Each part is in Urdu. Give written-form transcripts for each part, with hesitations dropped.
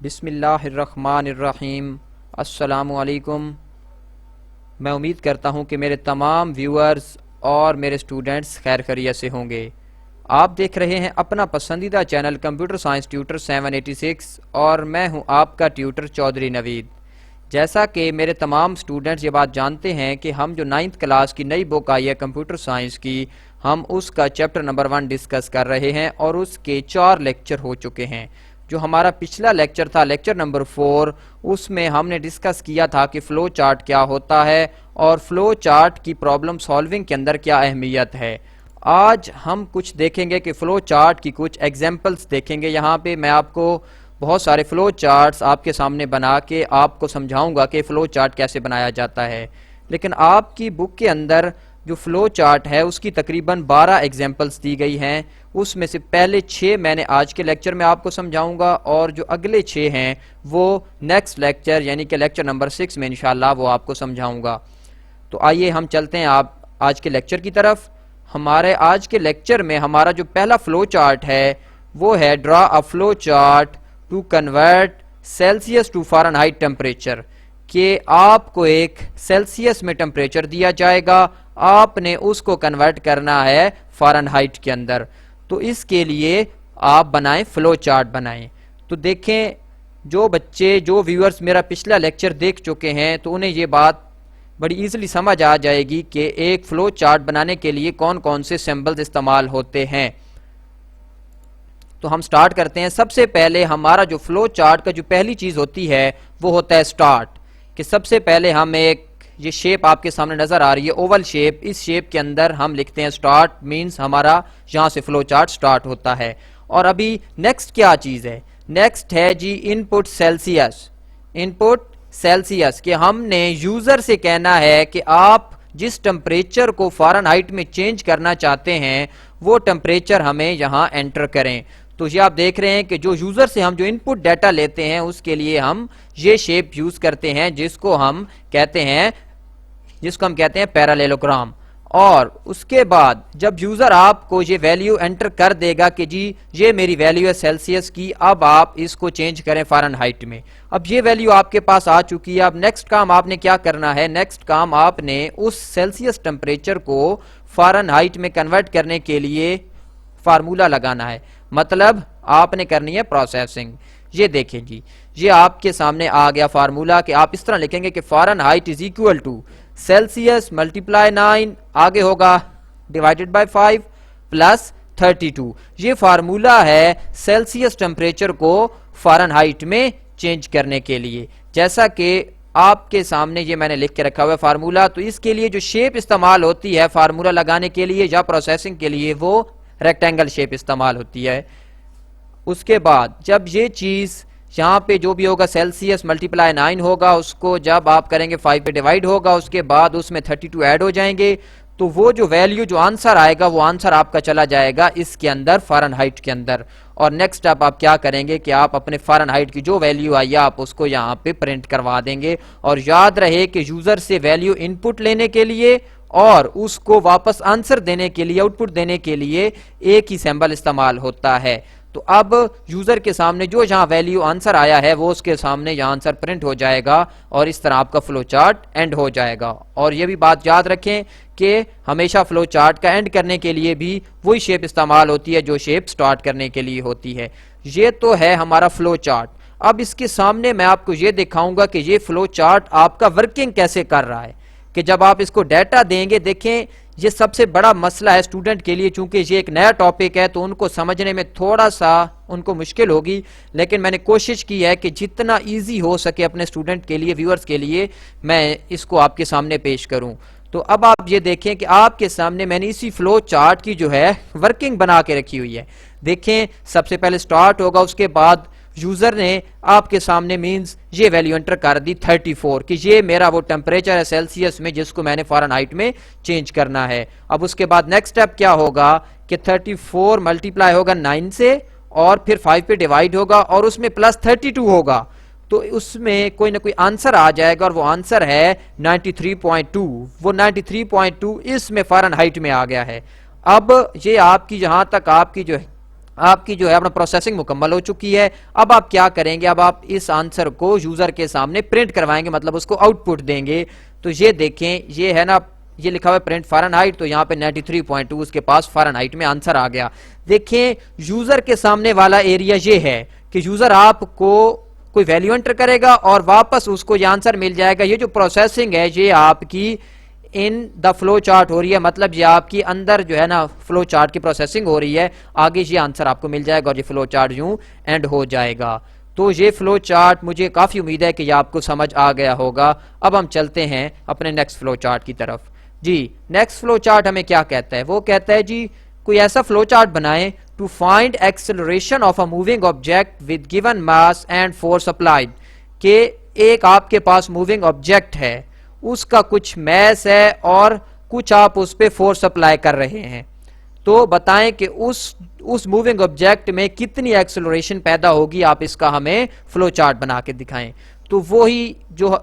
بسم اللہ الرحمن الرحیم۔ السلام علیکم۔ میں امید کرتا ہوں کہ میرے تمام ویورز اور میرے سٹوڈنٹس خیر خیریت سے ہوں گے۔ آپ دیکھ رہے ہیں اپنا پسندیدہ چینل کمپیوٹر سائنس ٹیوٹر 786 اور میں ہوں آپ کا ٹیوٹر چودھری نوید۔ جیسا کہ میرے تمام سٹوڈنٹس یہ بات جانتے ہیں کہ ہم جو 9th کلاس کی نئی بک آئی ہے کمپیوٹر سائنس کی، ہم اس کا چیپٹر نمبر 1 ڈسکس کر رہے ہیں اور اس کے 4 لیکچر ہو چکے ہیں۔ جو ہمارا پچھلا لیکچر تھا لیکچر نمبر 4، اس میں ہم نے ڈسکس کیا تھا کہ فلو چارٹ کیا ہوتا ہے اور فلو چارٹ کی پرابلم سالونگ کے اندر کیا اہمیت ہے۔ آج ہم کچھ دیکھیں گے کہ فلو چارٹ کی کچھ ایگزامپلس دیکھیں گے۔ یہاں پہ میں آپ کو بہت سارے فلو چارٹس آپ کے سامنے بنا کے آپ کو سمجھاؤں گا کہ فلو چارٹ کیسے بنایا جاتا ہے، لیکن آپ کی بک کے اندر جو فلو چارٹ ہے اس کی تقریباً 12 ایگزامپلس دی گئی ہیں۔ اس میں سے پہلے 6 میں نے آج کے لیکچر میں آپ کو سمجھاؤں گا اور جو اگلے 6 ہیں وہ نیکسٹ لیکچر یعنی کہ لیکچر نمبر 6 میں انشاءاللہ وہ آپ کو سمجھاؤں گا۔ تو آئیے ہم چلتے ہیں آج کے لیکچر کی طرف۔ ہمارے آج کے لیکچر میں ہمارا جو پہلا فلو چارٹ ہے وہ ہے draw a flow chart to convert Celsius to Fahrenheit temperature, کہ آپ کو ایک سیلسیس میں ٹیمپریچر دیا جائے گا، آپ نے اس کو کنورٹ کرنا ہے فارنہائٹ کے اندر۔ تو اس کے لیے آپ بنائیں فلو چارٹ بنائیں۔ تو دیکھیں جو بچے جو ویورز میرا پچھلا لیکچر دیکھ چکے ہیں تو انہیں یہ بات بڑی ایزیلی سمجھ آ جائے گی کہ ایک فلو چارٹ بنانے کے لیے کون کون سے سمبلز استعمال ہوتے ہیں۔ تو ہم سٹارٹ کرتے ہیں۔ سب سے پہلے ہمارا جو فلو چارٹ کا جو پہلی چیز ہوتی ہے وہ ہوتا ہے سٹارٹ، کہ سب سے پہلے ہم ایک یہ شیپ آپ کے سامنے نظر آ رہی ہے اوول شیپ، اس شیپ کے اندر ہم لکھتے ہیں سٹارٹ، مینز ہمارا یہاں سے فلو چارٹ سٹارٹ ہوتا ہے۔ اور ابھی نیکسٹ کیا چیز ہے؟ نیکسٹ ہے جی ان پٹ سیلسیس۔ ان پٹ سیلسیس کہ ہم نے یوزر سے کہنا ہے کہ آپ جس ٹمپریچر کو فارنہائٹ میں چینج کرنا چاہتے ہیں وہ ٹمپریچر ہمیں یہاں انٹر کریں۔ تو یہ آپ دیکھ رہے ہیں کہ جو یوزر سے ہم جو ان پٹ ڈیٹا لیتے ہیں اس کے لیے ہم یہ شیپ یوز کرتے ہیں جس کو ہم کہتے ہیں پیرالیلوگرام۔ اور اس کے بعد جب یوزر آپ کو یہ ویلیو انٹر کر دے گا کہ جی یہ میری ویلیو ہے سیلسیس کی، اب آپ اس کو چینج کریں فارنہائٹ میں۔ اب یہ ویلیو آپ کے پاس آ چکی ہے۔ اب نیکسٹ کام آپ نے کیا کرنا ہے؟ نیکسٹ کام آپ نے اس سیلسیس ٹمپریچر کو فارنہائٹ میں کنورٹ کرنے کے لیے فارمولا لگانا ہے، مطلب آپ نے کرنی ہے پروسیسنگ۔ یہ دیکھیں جی یہ آپ کے سامنے آ گیا فارمولا کہ آپ اس طرح لکھیں گے کہ Fahrenheit is equal to Celsius multiply 9 آگے ہوگا ڈیوائڈڈ بائی 5 پلس 32۔ یہ فارمولا ہے سیلسیس ٹمپریچر کو فارنہائٹ میں چینج کرنے کے لیے۔ جیسا کہ آپ کے سامنے یہ میں نے لکھ کے رکھا ہوا ہے فارمولا، تو اس کے لیے جو شیپ استعمال ہوتی ہے فارمولا لگانے کے لیے یا پروسیسنگ کے لیے وہ ریکٹینگل شیپ استعمال ہوتی ہے۔ اس کے بعد جب یہ چیز یہاں پہ جو بھی ہوگا سیلسیس ملٹیپلائی 9 ہوگا، اس کو جب آپ کریں گے 5 پہ ڈیوائڈ ہوگا، اس کے بعد اس میں 32 ایڈ ہو جائیں گے، تو وہ جو ویلیو جو آنسر آئے گا وہ آنسر آپ کا چلا جائے گا اس کے اندر فارنہائٹ کے اندر۔ اور نیکسٹ آپ کیا کریں گے کہ آپ اپنے فارنہائٹ کی جو ویلیو آئی ہے آپ اس کو یہاں پہ پرنٹ کروا دیں گے۔ اور یاد رہے کہ یوزر سے ویلیو ان پٹ لینے کے لیے اور اس کو واپس آنسر دینے کے لیے آؤٹ پٹ دینے کے لیے ایک ہی سمبل استعمال ہوتا ہے۔ تو اب یوزر کے سامنے جو جہاں ویلیو آنسر آیا ہے وہ اس کے سامنے یہاں آنسر پرنٹ ہو جائے گا اور اس طرح آپ کا فلو چارٹ اینڈ ہو جائے گا۔ اور یہ بھی بات یاد رکھیں کہ ہمیشہ فلو چارٹ کا اینڈ کرنے کے لیے بھی وہی شیپ استعمال ہوتی ہے جو شیپ سٹارٹ کرنے کے لیے ہوتی ہے۔ یہ تو ہے ہمارا فلو چارٹ۔ اب اس کے سامنے میں آپ کو یہ دکھاؤں گا کہ یہ فلو چارٹ آپ کا ورکنگ کیسے کر رہا ہے، کہ جب آپ اس کو ڈیٹا دیں گے۔ دیکھیں یہ سب سے بڑا مسئلہ ہے اسٹوڈنٹ کے لیے، چونکہ یہ ایک نیا ٹاپک ہے تو ان کو سمجھنے میں تھوڑا سا ان کو مشکل ہوگی، لیکن میں نے کوشش کی ہے کہ جتنا ایزی ہو سکے اپنے اسٹوڈنٹ کے لیے ویورز کے لیے میں اس کو آپ کے سامنے پیش کروں۔ تو اب آپ یہ دیکھیں کہ آپ کے سامنے میں نے اسی فلو چارٹ کی جو ہے ورکنگ بنا کے رکھی ہوئی ہے۔ دیکھیں سب سے پہلے سٹارٹ ہوگا، اس کے بعد یوزر نے آپ کے سامنے مینز یہ ویلیو انٹر کر دی 34 کہ یہ میرا وہ ٹمپریچر ہے سیلسیس میں جس کو میں نے فارنہائٹ میں چینج کرنا ہے۔ اب اس کے بعد نیکسٹ اسٹیپ کیا ہوگا کہ 34 ملٹیپلائی ہوگا 9 سے اور پھر 5 پہ ڈیوائڈ ہوگا اور اس میں پلس 32 ہوگا، تو اس میں کوئی نہ کوئی آنسر آ جائے گا اور وہ آنسر ہے 93.2۔ وہ 93.2 اس میں فارنہائٹ میں آ گیا ہے۔ اب یہ آپ کی جہاں تک آپ کی جو آپ کی جو ہے اپنا پروسیسنگ مکمل ہو چکی ہے. اب آپ کیا کریں گے, اب آپ اس آنسر کو یوزر کے سامنے پرنٹ کروائیں گے, مطلب اس کو آؤٹ پٹ دیں گے. تو یہ دیکھیں, یہ ہے نا, یہ لکھا ہوا ہے پرنٹ فارن ہائٹ, تو یہاں پہ 93.2 اس کے پاس فارن ہائٹ میں آنسر آ گیا. دیکھیں یوزر کے سامنے والا ایریا یہ ہے کہ یوزر آپ کو کوئی ویلیو انٹر کرے گا اور واپس اس کو یہ آنسر مل جائے گا. یہ جو پروسیسنگ ہے یہ آپ کی ان دا فلو چارٹ ہو رہی ہے, مطلب یہ آپ کی اندر جو ہے نا فلو چارٹ کی پروسیسنگ ہو رہی ہے. آگے یہ آنسر آپ کو مل جائے گا اور یہ فلو چارٹ یوں اینڈ ہو جائے گا. تو یہ فلو چارٹ مجھے کافی امید ہے کہ یہ آپ کو سمجھ آ گیا ہوگا. اب ہم چلتے ہیں اپنے نیکسٹ فلو چارٹ کی طرف. جی نیکسٹ فلو چارٹ ہمیں کیا کہتا ہے, وہ کہتا ہے جی کوئی ایسا فلو چارٹ بنائیں to find acceleration of a moving object with given mass and force applied. کہ ایک آپ کے پاس موونگ آبجیکٹ ہے, اس کا کچھ میس ہے اور کچھ آپ اس پہ فورس اپلائی کر رہے ہیں, تو بتائیں کہ اس موونگ آبجیکٹ میں کتنی ایکسلریشن پیدا ہوگی. آپ اس کا ہمیں فلو چارٹ بنا کے دکھائیں. تو وہی جو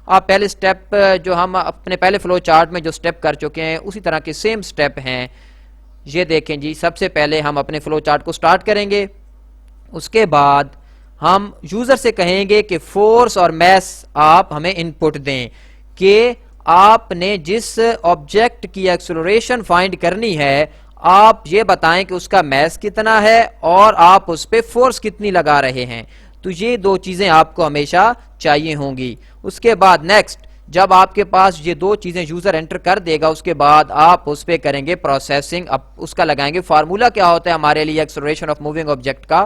آپ پہلے سٹیپ جو ہم اپنے پہلے فلو چارٹ میں جو سٹیپ کر چکے ہیں اسی طرح کے سیم سٹیپ ہیں. یہ دیکھیں جی, سب سے پہلے ہم اپنے فلو چارٹ کو سٹارٹ کریں گے. اس کے بعد ہم یوزر سے کہیں گے کہ فورس اور میس آپ ہمیں ان پٹ دیں, کہ آپ نے جس آبجیکٹ کی ایکسلریشن فائنڈ کرنی ہے آپ یہ بتائیں کہ اس کا میس کتنا ہے اور آپ اس پہ فورس کتنی لگا رہے ہیں. تو یہ دو چیزیں آپ کو ہمیشہ چاہیے ہوں گی. اس کے بعد نیکسٹ, جب آپ کے پاس یہ دو چیزیں یوزر انٹر کر دے گا اس کے بعد آپ اس پہ کریں گے پروسیسنگ. اب اس کا لگائیں گے فارمولا کیا ہوتا ہے ہمارے لیے ایکسلریشن آف موونگ آبجیکٹ کا,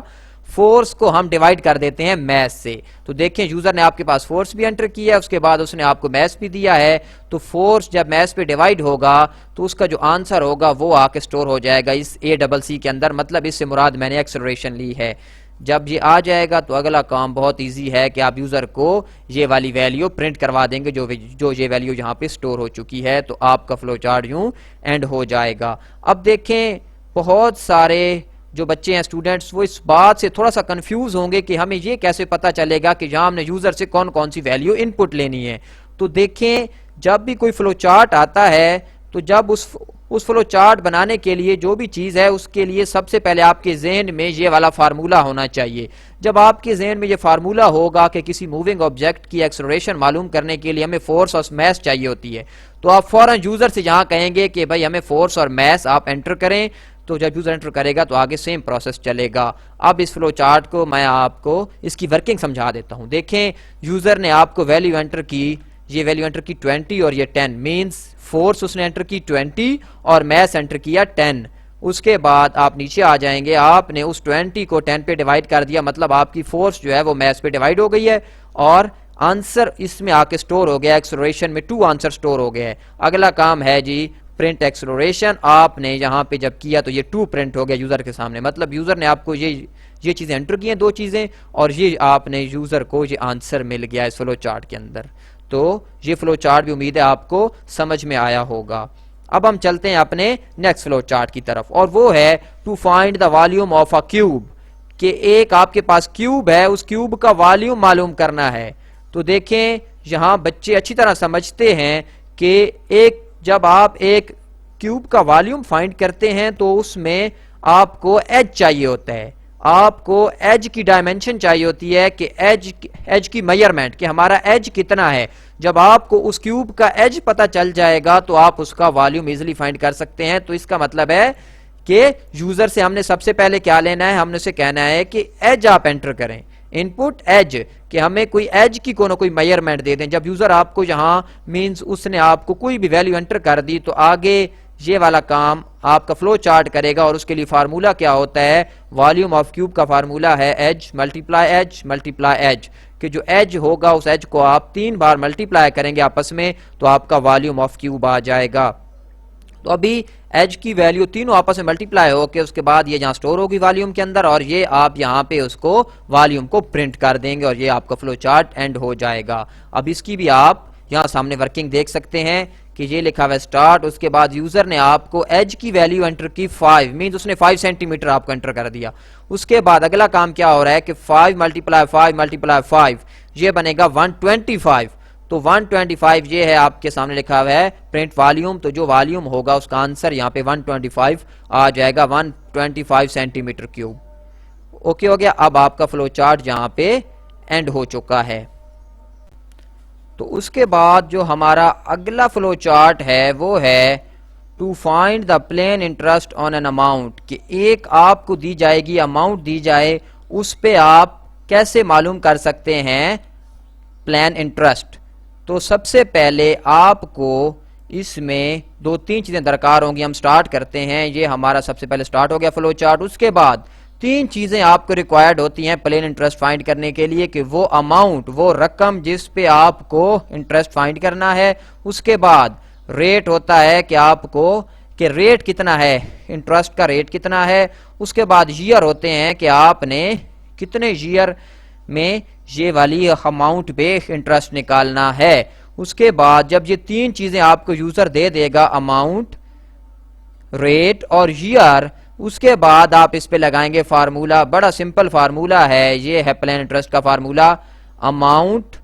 فورس کو ہم ڈیوائڈ کر دیتے ہیں میس سے. تو دیکھیں یوزر نے آپ کے پاس فورس بھی انٹر کیا ہے, اس کے بعد اس نے آپ کو میس بھی دیا ہے. تو فورس جب میس پہ ڈیوائڈ ہوگا تو اس کا جو آنسر ہوگا وہ آ کے سٹور ہو جائے گا اس ACC کے اندر, مطلب اس سے مراد میں نے ایکسلریشن لی ہے. جب یہ آ جائے گا تو اگلا کام بہت ایزی ہے کہ آپ یوزر کو یہ والی ویلیو پرنٹ کروا دیں گے جو یہ ویلیو یہاں پہ سٹور ہو چکی ہے. تو آپ کا فلو چارٹ یوں اینڈ ہو جائے گا. اب دیکھیں بہت سارے جو بچے ہیں اسٹوڈنٹس وہ اس بات سے تھوڑا سا کنفیوز ہوں گے کہ ہمیں یہ کیسے پتا چلے گا کہ جہاں ہم نے یوزر سے کون کون سی ویلیو ان پٹ لینی ہے. تو دیکھیں جب بھی کوئی فلو چارٹ آتا ہے تو جب اس فلو چارٹ بنانے کے لیے جو بھی چیز ہے اس کے لیے سب سے پہلے آپ کے ذہن میں یہ والا فارمولا ہونا چاہیے. جب آپ کے ذہن میں یہ فارمولا ہوگا کہ کسی موونگ آبجیکٹ کی ایکسلریشن معلوم کرنے کے لیے ہمیں فورس اور میس چاہیے ہوتی ہے, تو آپ فوراً یوزر سے یہاں کہیں گے کہ بھائی ہمیں فورس اور میس آپ انٹر کریں. تو جب یوزر انٹر کرے گا تو آگے سیم پروسیس چلے گا. اب اس فلو چارٹ کو میں آپ کو اس کی ورکنگ سمجھا دیتا ہوں. دیکھیں یوزر نے آپ کو ویلیو انٹر کی, یہ ویلیو انٹر کی 20 اور یہ 10, مینز فورس اس نے انٹر کی 20 اور میس انٹر کیا 10. اس کے بعد آپ نیچے آ جائیں گے, آپ نے اس 20 کو 10 پہ ڈیوائڈ کر دیا, مطلب آپ کی فورس جو ہے وہ میس پہ ڈیوائڈ ہو گئی ہے اور آنسر اس میں آ کے سٹور ہو گیا. ایکسلریشن میں 2 آنسر سٹور ہو گیا ہے. اگلا کام ہے جی پرنٹ ایکسلریشن. آپ نے یہاں پہ جب کیا تو یہ 2 پرنٹ ہو گیا یوزر کے سامنے, مطلب یوزر نے آپ کو یہ چیزیں انٹر کی ہیں, 2 چیزیں, اور یہ آپ نے یوزر کو یہ آنسر مل گیا اس فلو چارٹ کے اندر. تو یہ فلو چارٹ بھی امید ہے آپ کو سمجھ میں آیا ہوگا. اب ہم چلتے ہیں اپنے نیکسٹ فلو چارٹ کی طرف, اور وہ ہے to find the volume of a cube. کہ ایک آپ کے پاس کیوب ہے, اس کیوب کا والیوم معلوم کرنا ہے. تو دیکھیں یہاں بچے اچھی طرح سمجھتے ہیں کہ جب آپ ایک کیوب کا والیوم فائنڈ کرتے ہیں تو اس میں آپ کو ایج چاہیے ہوتا ہے, آپ کو ایج کی ڈائمنشن چاہیے ہوتی ہے کہ ایج کی میئرمنٹ کہ ہمارا ایج کتنا ہے. جب آپ کو اس کیوب کا ایج پتا چل جائے گا تو آپ اس کا والیوم ایزیلی فائنڈ کر سکتے ہیں. تو اس کا مطلب ہے کہ یوزر سے ہم نے سب سے پہلے کیا لینا ہے, ہم نے اسے کہنا ہے کہ ایج آپ انٹر کریں, ان پٹ ایج, کہ ہمیں کوئی ایج کی کوئی میئرمنٹ دے دیں. جب یوزر آپ کو یہاں مینز اس نے آپ کو کوئی بھی ویلیو انٹر کر دی تو آگے یہ والا کام آپ کا فلو چارٹ کرے گا. اور اس کے لیے فارمولا کیا ہوتا ہے, والیوم آف کیوب کا فارمولا ہے edge multiply edge multiply edge, کہ جو ایج ہوگا اس ایج کو آپ 3 بار ملٹیپلائی کریں گے آپس میں تو آپ کا والیوم آف کیوب آ جائے گا. تو ابھی ایج کی ویلیو تینوں آپس میں ملٹیپلائی ہو کے اس کے بعد یہ جہاں سٹور ہوگی والیوم کے اندر, اور یہ آپ یہاں پہ اس کو والیوم کو پرنٹ کر دیں گے اور یہ آپ کا فلو چارٹ اینڈ ہو جائے گا. اب اس کی بھی آپ یہاں سامنے ورکنگ دیکھ سکتے ہیں کہ یہ لکھا ہوا ہے سٹارٹ, اس کے بعد یوزر نے آپ کو ایج کی ویلیو انٹر کی 5, مینز اس نے 5 سینٹی میٹر آپ کو انٹر کر دیا. اس کے بعد اگلا کام کیا ہو رہا ہے کہ 5 ملٹیپلائی 5 ملٹیپلائی 5 یہ بنے گا 125. تو 125 یہ ہے آپ کے سامنے لکھا ہوا ہے پرنٹ والیوم، تو جو والیوم ہوگا اس کا آنسر یہاں پہ 125 آ جائے گا، 125 سینٹی میٹر کیوب. اوکے ہو گیا. اب آپ کا فلو چارٹ یہاں پہ اینڈ ہو چکا ہے. تو اس کے بعد جو ہمارا اگلا فلو چارٹ ہے وہ ہے to find the plain interest on an amount, کہ ایک آپ کو دی جائے گی اماؤنٹ دی جائے، اس پہ آپ کیسے معلوم کر سکتے ہیں پلین انٹرسٹ. تو سب سے پہلے آپ کو اس میں 2-3 چیزیں درکار ہوں گی. ہم سٹارٹ کرتے ہیں. یہ ہمارا سب سے پہلے سٹارٹ ہو گیا فلو چارٹ. اس کے بعد 3 چیزیں آپ کو ریکوائرڈ ہوتی ہیں پلین انٹرسٹ فائنڈ کرنے کے لیے، کہ وہ اماؤنٹ، وہ رقم جس پہ آپ کو انٹرسٹ فائنڈ کرنا ہے. اس کے بعد ریٹ ہوتا ہے کہ آپ کو کہ ریٹ کتنا ہے، انٹرسٹ کا ریٹ کتنا ہے. اس کے بعد ایئر ہوتے ہیں کہ آپ نے کتنے ایئر میں یہ والی اماؤنٹ پہ انٹرسٹ نکالنا ہے. اس کے بعد جب یہ 3 چیزیں آپ کو یوزر دے دے گا، اماؤنٹ، ریٹ اور ایئر، اس کے بعد آپ اس پہ لگائیں گے فارمولا. بڑا سمپل فارمولا ہے، یہ ہے پلین انٹرسٹ کا formula, amount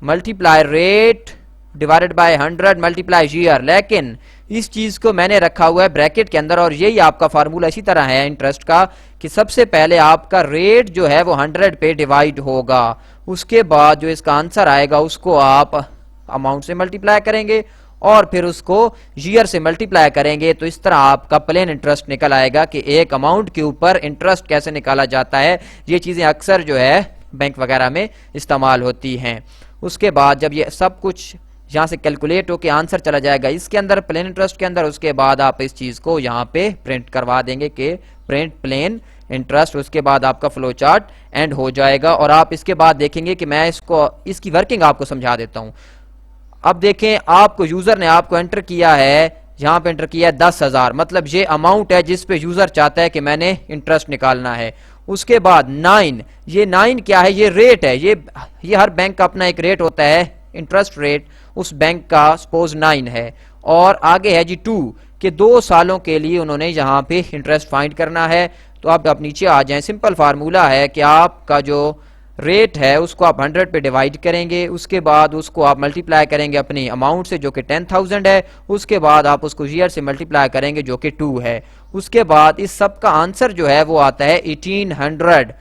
multiply rate divided by 100 multiply year. لیکن اس چیز کو میں نے رکھا ہوا ہے بریکٹ کے اندر، اور یہی آپ کا فارمولا اسی طرح ہے انٹرسٹ کا، کہ سب سے پہلے آپ کا ریٹ جو ہے وہ 100 پہ ڈیوائڈ ہوگا. اس کے بعد جو اس کا آنسر آئے گا اس کو آپ اماؤنٹ سے ملٹیپلائی کریں گے اور پھر اس کو ایئر سے ملٹیپلائی کریں گے. تو اس طرح آپ کا پلین انٹرسٹ نکل آئے گا کہ ایک اماؤنٹ کے اوپر انٹرسٹ کیسے نکالا جاتا ہے. یہ چیزیں اکثر جو ہے بینک وغیرہ میں استعمال ہوتی ہیں. اس کے بعد جب یہ سب کچھ یہاں سے کیلکولیٹ ہو کے آنسر چلا جائے گا اس کے اندر، پلین انٹرسٹ کے اندر، اس کے بعد آپ اس چیز کو یہاں پہ پرنٹ کروا دیں گے کہ پرنٹ پلین انٹرسٹ. اس کے بعد آپ کا فلو چارٹ اینڈ ہو جائے گا. اور آپ اس کے بعد دیکھیں گے کہ میں اس کی ورکنگ آپ کو سمجھا دیتا ہوں. اب دیکھیں، آپ کو یوزر نے آپ کو انٹر کیا ہے، یہاں پہ انٹر کیا ہے 10,000، مطلب یہ اماؤنٹ ہے جس پہ یوزر چاہتا ہے کہ میں نے انٹرسٹ نکالنا ہے. اس کے بعد 9، یہ 9 کیا ہے؟ یہ ریٹ ہے. یہ ہر بینک کا اپنا ایک ریٹ ہوتا ہے، انٹرسٹ ریٹ اس بینک کا سپوز 9 ہے. اور آگے ہے جی 2، کہ 2 سالوں کے لیے انہوں نے یہاں پہ انٹرسٹ فائنڈ کرنا ہے. تو آپ نیچے آ جائیں. سمپل فارمولا ہے کہ آپ کا جو ریٹ ہے اس کو آپ 100 پہ ڈیوائڈ کریں گے. اس کے بعد اس کو آپ ملٹیپلائی کریں گے اپنی اماؤنٹ سے جو کہ 10,000 ہے. اس کے بعد آپ اس کو ایئر سے ملٹیپلائی کریں گے جو کہ 2 ہے. اس کے بعد اس سب کا آنسر جو ہے وہ آتا ہے 1800،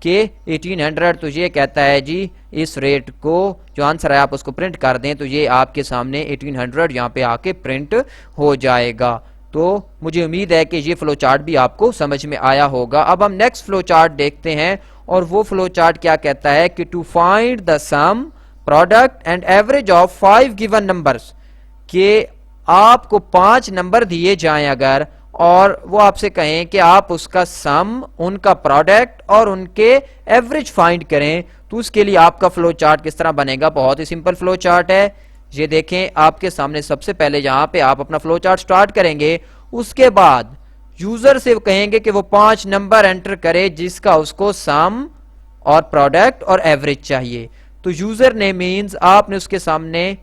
کہ 1800 تو یہ کہتا ہے جی اس ریٹ کو جو آنسر ہے آپ اس کو پرنٹ کر دیں تو یہ آپ کے سامنے 1800 یہاں پہ آ کے پرنٹ ہو جائے گا. تو مجھے امید ہے کہ یہ فلو چارٹ بھی آپ کو سمجھ میں آیا ہوگا. اب ہم نیکسٹ فلو چارٹ دیکھتے ہیں، اور وہ فلو چارٹ کیا کہتا ہے کہ to find the sum product and average of 5 given numbers, کہ آپ کو 5 نمبر دیے جائیں اگر، اور وہ آپ سے کہیں کہ آپ اس کا سم، ان کا پروڈکٹ اور ان کے ایوریج فائنڈ کریں، تو اس کے لیے آپ کا فلو چارٹ کس طرح بنے گا؟ بہت ہی سمپل فلو چارٹ ہے. یہ دیکھیں آپ کے سامنے سب سے پہلے یہاں پہ آپ اپنا فلو چارٹ سٹارٹ کریں گے. اس کے بعد یوزر سے کہیں گے کہ وہ 5 نمبر انٹر کرے جس کا اس کو سم اور پروڈکٹ اور ایوریج چاہیے. تو یوزر نے مینز آپ نے اس کے سامنے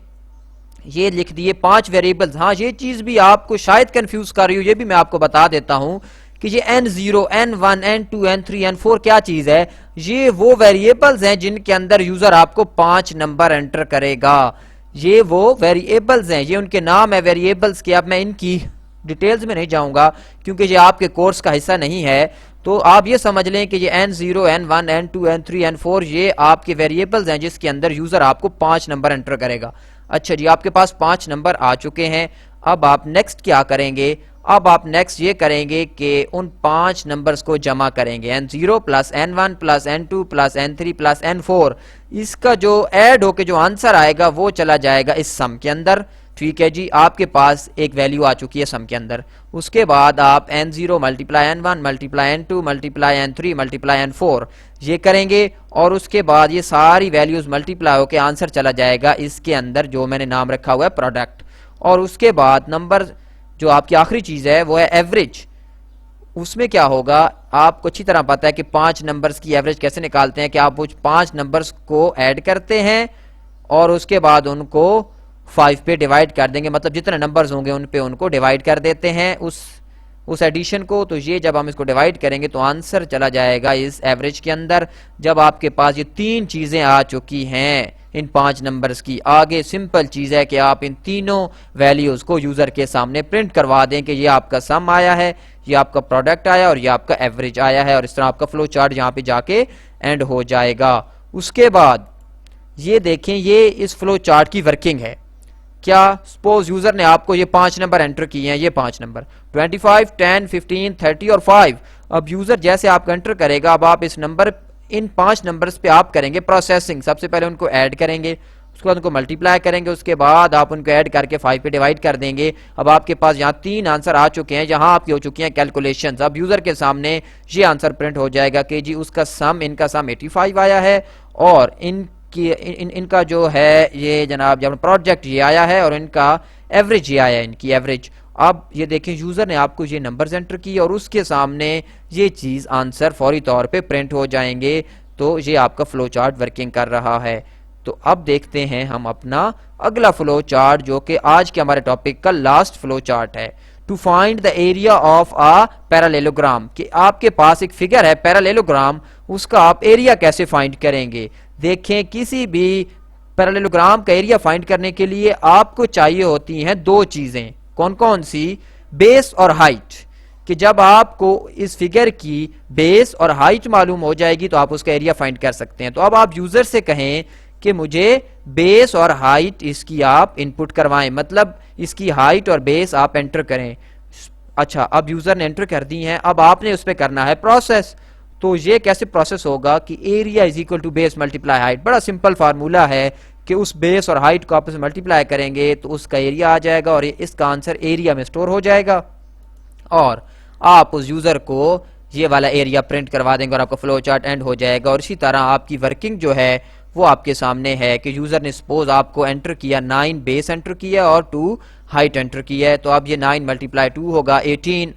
یہ لکھ دیے 5 ویریبلز. ہاں یہ چیز بھی آپ کو شاید کنفیوز کر رہی ہو، یہ بھی میں آپ کو بتا دیتا ہوں کہ یہ n0 n1 n2 n3 n4 کیا چیز ہے. یہ وہ ویریبلز ہیں جن کے اندر یوزر آپ کو 5 نمبر انٹر کرے گا. یہ وہ ویریبلز ہیں، یہ ان کے نام ہے ویریبلز کے. اب میں ان کی ڈیٹیلز میں نہیں جاؤں گا کیونکہ یہ آپ کے کورس کا حصہ نہیں ہے. تو آپ یہ سمجھ لیں کہ یہ n0 n1 n2 n3 n4 یہ آپ کے ویریبلز ہیں جس کے اندر یوزر آپ کو 5 نمبر انٹر کرے گا. اچھا جی، آپ کے پاس 5 نمبر آ چکے ہیں. اب آپ نیکسٹ کیا کریں گے؟ اب آپ نیکسٹ یہ کریں گے کہ ان 5 نمبرز کو جمع کریں گے، n0 plus n1 plus n2 plus n3 plus n4. اس کا جو ایڈ ہو کے جو آنسر آئے گا وہ چلا جائے گا اس سم کے اندر. ٹھیک ہے جی، آپ کے پاس ایک ویلیو آ چکی ہے سم کے اندر. اس کے بعد آپ n0 multiply n1 multiply n2 multiply n3 multiply n4 یہ کریں گے، اور اس کے بعد یہ ساری ویلیوز ملٹیپلائی ہو کے آنسر چلا جائے گا اس کے اندر جو میں نے نام رکھا ہوا ہے پروڈکٹ. اور اس کے بعد نمبر جو آپ کی آخری چیز ہے وہ ہے ایوریج. اس میں کیا ہوگا آپ کو اچھی طرح پتا ہے کہ 5 نمبرز کی ایوریج کیسے نکالتے ہیں، کہ آپ وہ 5 نمبرز کو ایڈ کرتے ہیں اور اس کے بعد ان کو 5 پہ ڈیوائڈ کر دیں گے. مطلب جتنے نمبرز ہوں گے ان پہ ان کو ڈیوائڈ کر دیتے ہیں اس اس ایڈیشن کو، تو یہ جب ہم اس کو ڈیوائڈ کریں گے تو آنسر چلا جائے گا اس ایوریج کے اندر. جب آپ کے پاس یہ تین چیزیں آ چکی ہیں ان 5 نمبرز کی، آگے سمپل چیز ہے کہ آپ ان تینوں ویلیوز کو یوزر کے سامنے پرنٹ کروا دیں کہ یہ آپ کا سم آیا ہے، یہ آپ کا پروڈکٹ آیا اور یہ آپ کا ایوریج آیا ہے، اور اس طرح آپ کا فلو چارٹ یہاں پہ جا کے اینڈ ہو جائے گا. اس کے بعد یہ دیکھیں یہ اس فلو چارٹ کی ورکنگ ہے. کیا سپوز یوزر نے آپ کو یہ 5 نمبر انٹر کیے ہیں، یہ 5 نمبر 25 10 15 30 اور 5. اب یوزر جیسے آپ کا انٹر کرے گا، اب آپ اس نمبر ان 5 نمبرز پہ آپ کریں گے پروسیسنگ. سب سے پہلے ان کو ایڈ کریں گے، اس کے بعد ان کو ملٹیپلائی کریں گے، اس کے بعد آپ ان کو ایڈ کر کے 5 پہ ڈیوائڈ کر دیں گے. اب آپ کے پاس یہاں 3 آنسر آ چکے ہیں، یہاں آپ کی ہو چکی ہیں کیلکولیشنز. اب یوزر کے سامنے یہ آنسر پرنٹ ہو جائے گا کہ جی اس کا سم، ان کا سم 85 آیا ہے، اور ان کا جو ہے یہ جناب جب پروجیکٹ یہ آیا ہے، اور ان کا ایوریج یہ آیا ہے، ان کی ایوریج. اب یہ دیکھیں یوزر نے آپ کو یہ نمبرز انٹر کی اور اس کے سامنے یہ چیز آنسر فوری طور پہ پرنٹ ہو جائیں گے. تو یہ آپ کا فلو چارٹ ورکنگ کر رہا ہے. تو اب دیکھتے ہیں ہم اپنا اگلا فلو چارٹ، جو کہ آج کے ہمارے ٹاپک کا لاسٹ فلو چارٹ ہے. To find the area of a parallelogram, کہ آپ کے پاس ایک فگر ہے پیرالیلوگرام، اس کا آپ ایریا کیسے فائنڈ کریں گے. دیکھیں کسی بھی پیرالیلوگرام کا ایریا فائنڈ کرنے کے لیے آپ کو چاہیے ہوتی ہیں 2 چیزیں. کون کون سی؟ بیس اور ہائٹ. کہ جب آپ کو اس فگر کی بیس اور ہائٹ معلوم ہو جائے گی تو آپ اس کا ایریا فائنڈ کر سکتے ہیں. تو اب آپ یوزر سے کہیں کہ مجھے بیس اور ہائٹ اس کی آپ انپٹ کروائیں، مطلب اس کی ہائٹ اور بیس آپ انٹر کریں. اچھا، اب یوزر نے انٹر کر دی ہیں، اب آپ نے اس پہ کرنا ہے پروسیس. تو یہ کیسے پروسیس ہوگا کہ area is equal to base multiply height. بڑا سمپل فارمولا ہے کہ اس بیس اور ہائٹ کو آپس میں ملٹیپلائی کریں گے تو اس کا ایریا آ جائے گا، اور اس کا آنسر ایریا میں سٹور ہو جائے گا، اور آپ اس یوزر کو یہ والا ایریا پرنٹ کروا دیں گے اور آپ کا فلو چارٹ اینڈ ہو جائے گا. اور اسی طرح آپ کی ورکنگ جو ہے وہ آپ کے سامنے ہے کہ یوزر نے سپوز آپ کو انٹر کیا 9 بیس انٹر کیا اور 2 ہائٹ انٹر کیا ہے. تو اب یہ 9 ملٹیپلائی 2 ہوگا 18.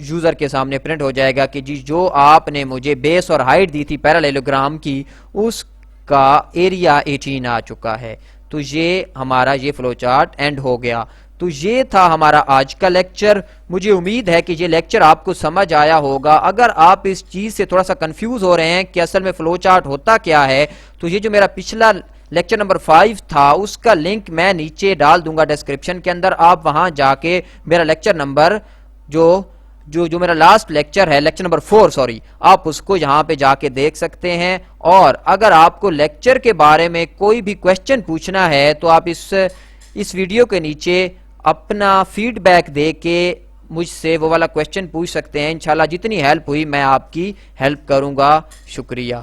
یوزر کے سامنے پرنٹ ہو جائے گا کہ جی جو آپ نے مجھے بیس اور ہائٹ دی تھی پیرالیلوگرام کی، اس کا ایریا 18 آ چکا ہے. تو یہ ہمارا یہ فلو چارٹ اینڈ ہو گیا. تو یہ تھا ہمارا آج کا لیکچر. مجھے امید ہے کہ یہ لیکچر آپ کو سمجھ آیا ہوگا. اگر آپ اس چیز سے تھوڑا سا کنفیوز ہو رہے ہیں کہ اصل میں فلو چارٹ ہوتا کیا ہے، تو یہ جو میرا پچھلا لیکچر نمبر 5 تھا اس کا لنک میں نیچے ڈال دوں گا ڈسکرپشن کے اندر. آپ وہاں جا کے میرا لیکچر نمبر جو میرا لاسٹ لیکچر ہے، لیکچر نمبر 4 آپ اس کو یہاں پہ جا کے دیکھ سکتے ہیں. اور اگر آپ کو لیکچر کے بارے میں کوئی بھی کویسچن پوچھنا ہے تو آپ اس ویڈیو کے نیچے اپنا فیڈ بیک دے کے مجھ سے وہ والا کویسچن پوچھ سکتے ہیں. انشاءاللہ جتنی ہیلپ ہوئی میں آپ کی ہیلپ کروں گا. شکریہ.